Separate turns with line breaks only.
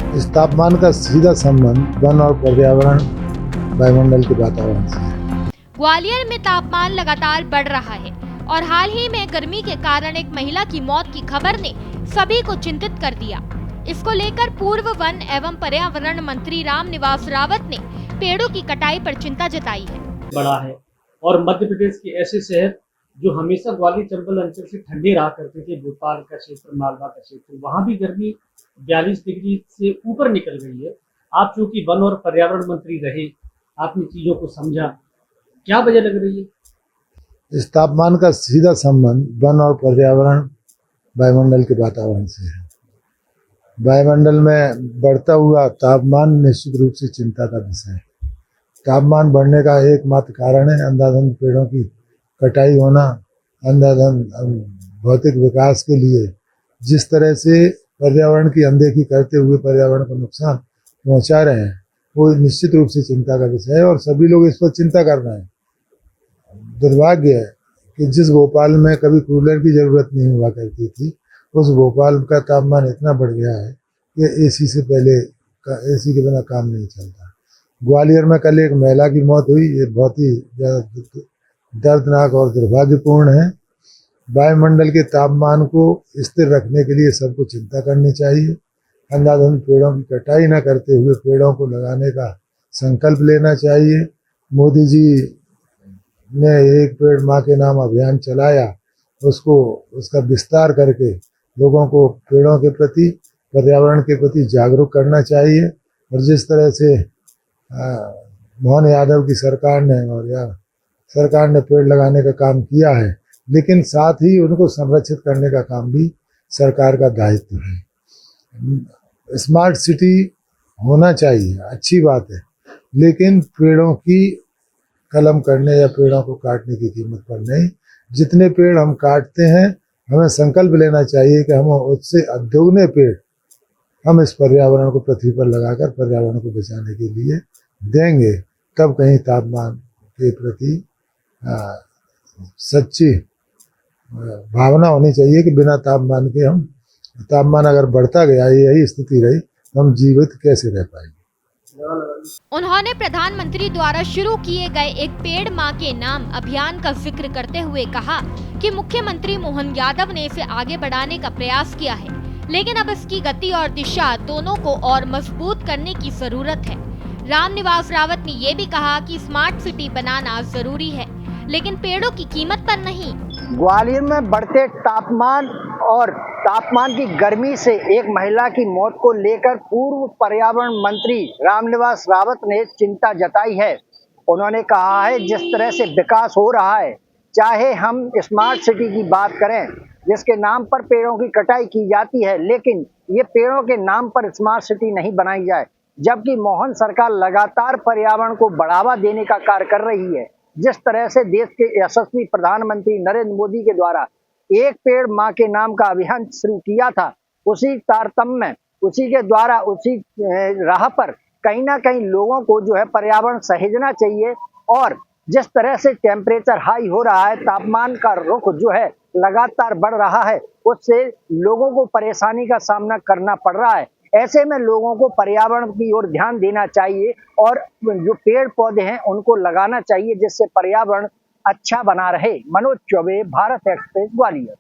इस तापमान का सीधा संबंध वन और पर्यावरण वायुमंडल के वातावरण से है।
ग्वालियर में तापमान लगातार बढ़ रहा है और हाल ही में गर्मी के कारण एक महिला की मौत की खबर ने सभी को चिंतित कर दिया। इसको लेकर पूर्व वन एवं पर्यावरण मंत्री रामनिवास रावत ने पेड़ों की कटाई पर चिंता जताई है।
बड़ा है और मध्य प्रदेश के ऐसे शहर जो हमेशा ग्वालियर चंबल अंचल से ठंडे रहा करते थे, भोपाल का क्षेत्र, मालवा का क्षेत्र, वहाँ भी गर्मी 42 डिग्री से ऊपर निकल गई है। आप चूंकि वन और पर्यावरण मंत्री रहे, आपने चीजों को समझा, क्या वजह लग रही है?
इस तापमान का सीधा संबंध वन और पर्यावरण वायुमंडल के वातावरण से है। वायुमंडल में बढ़ता हुआ तापमान निश्चित रूप से चिंता का विषय है। तापमान बढ़ने का एकमात्र कारण है अंधाधुंध पेड़ों की कटाई होना। अंधाधुंध भौतिक विकास के लिए जिस तरह से पर्यावरण की अनदेखी करते हुए पर्यावरण को नुकसान पहुंचा रहे हैं, वो निश्चित रूप से चिंता का विषय है और सभी लोग इस पर चिंता कर रहे हैं। दुर्भाग्य है कि जिस भोपाल में कभी कूलर की जरूरत नहीं हुआ करती थी, उस भोपाल का तापमान इतना बढ़ गया है कि एसी से पहले एसी के बिना काम नहीं चलता। ग्वालियर में कल एक महिला की मौत हुई, ये बहुत ही दर्दनाक और दुर्भाग्यपूर्ण है। वायुमंडल के तापमान को स्थिर रखने के लिए सबको चिंता करनी चाहिए। अंधाधुंध पेड़ों की कटाई न करते हुए पेड़ों को लगाने का संकल्प लेना चाहिए। मोदी जी ने एक पेड़ माँ के नाम अभियान चलाया, उसका विस्तार करके लोगों को पेड़ों के प्रति, पर्यावरण के प्रति जागरूक करना चाहिए। और जिस तरह से मोहन यादव की सरकार ने पेड़ लगाने का काम किया है, लेकिन साथ ही उनको संरक्षित करने का काम भी सरकार का दायित्व है। स्मार्ट सिटी होना चाहिए, अच्छी बात है, लेकिन पेड़ों की कलम करने या पेड़ों को काटने की कीमत पर नहीं। जितने पेड़ हम काटते हैं, हमें संकल्प लेना चाहिए कि हम उससे दोगुने पेड़ हम इस पर्यावरण को पृथ्वी पर लगाकर पर्यावरण को बचाने के लिए देंगे। तब कहीं तापमान के प्रति सच्ची भावना होनी चाहिए कि बिना तापमान के तापमान अगर बढ़ता गया, यही स्थिति रही, तो हम जीवित कैसे रह पाएंगे।
उन्होंने प्रधानमंत्री द्वारा शुरू किए गए एक पेड़ माँ के नाम अभियान का जिक्र करते हुए कहा कि मुख्यमंत्री मोहन यादव ने इसे आगे बढ़ाने का प्रयास किया है, लेकिन अब इसकी गति और दिशा दोनों को और मजबूत करने की जरूरत है। रामनिवास रावत ने ये भी कहा कि स्मार्ट सिटी बनाना जरूरी है, लेकिन पेड़ों की कीमत पर नहीं।
ग्वालियर में बढ़ते तापमान और तापमान की गर्मी से एक महिला की मौत को लेकर पूर्व पर्यावरण मंत्री रामनिवास रावत ने चिंता जताई है। उन्होंने कहा है, जिस तरह से विकास हो रहा है, चाहे हम स्मार्ट सिटी की बात करें जिसके नाम पर पेड़ों की कटाई की जाती है, लेकिन ये पेड़ों के नाम पर स्मार्ट सिटी नहीं बनाई जाए, जबकि मोहन सरकार लगातार पर्यावरण को बढ़ावा देने का कार्य कर रही है। जिस तरह से देश के यशस्वी प्रधानमंत्री नरेंद्र मोदी के द्वारा एक पेड़ माँ के नाम का अभियान शुरू किया था, उसी तारतम्य में, उसी के द्वारा, उसी राह पर कहीं ना कहीं लोगों को जो है पर्यावरण सहेजना चाहिए। और जिस तरह से टेम्परेचर हाई हो रहा है, तापमान का रुख जो है लगातार बढ़ रहा है, उससे लोगों को परेशानी का सामना करना पड़ रहा है। ऐसे में लोगों को पर्यावरण की ओर ध्यान देना चाहिए और जो पेड़ पौधे हैं उनको लगाना चाहिए, जिससे पर्यावरण अच्छा बना रहे। मनोज चौबे, भारत एक्सप्रेस, ग्वालियर।